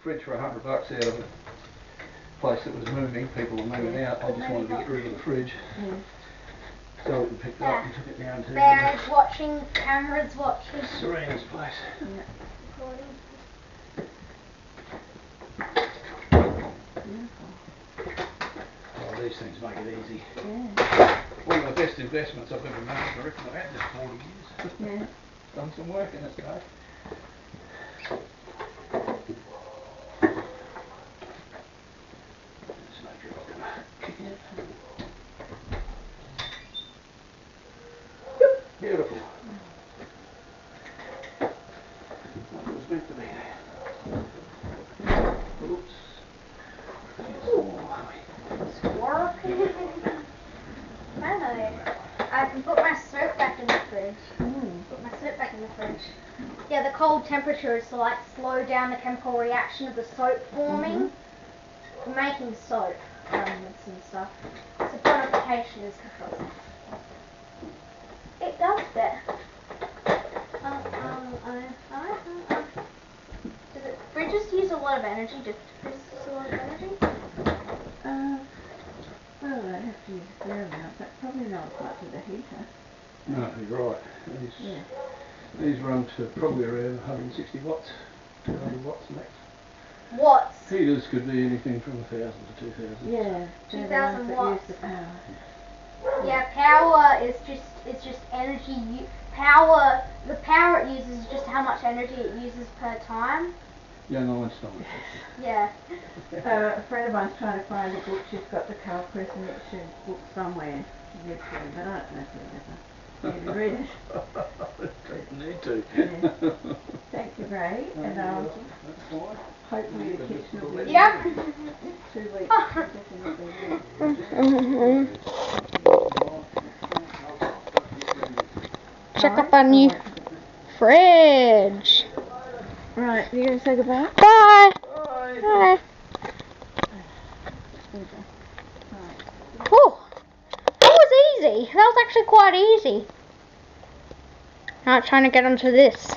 fridge for $100 out of a place that was moving. People were moving out. I just wanted to get rid of the fridge. So we picked it up and took it down to Bears watching, cameras watching. Serena's place. Oh, these things make it easy. One of the best investments I've ever made. I reckon I've had this 40 years. Done some work in it today. Just make sure I'm gonna kick it. Beautiful. Like it was meant to be there. Oops. Squirrel. Finally, I can put my soap back in the fridge. Put my soap back in the fridge. Yeah, the cold temperature is to like slow down the chemical reaction of the soap forming. Making soap with some stuff. Saponification is the process. It does that. Fridges use a lot of energy. Do fridges use a lot of energy? Well, they have to use a fair amount, but probably not as much as a heater. No, you're right. These run to probably around 160 watts, 200 watts max. Watts? Heaters could be anything from 1,000 to 2,000. Yeah, 2,000 watts. Use the power. Yeah, power is just energy. Power. The power it uses is just how much energy it uses per time. Young Einstein. Yeah. A friend of mine's trying to find a book. She's got the Carl Preston book somewhere. But I don't know if you'll ever read it. Need to. Yeah. Thank you, Ray. And hopefully the kitchen will be Yep. 2 weeks. Check up our new fridge. Right, you going to say goodbye? Bye. Bye. Whew. That was easy. That was actually quite easy. Now I'm trying to get onto this.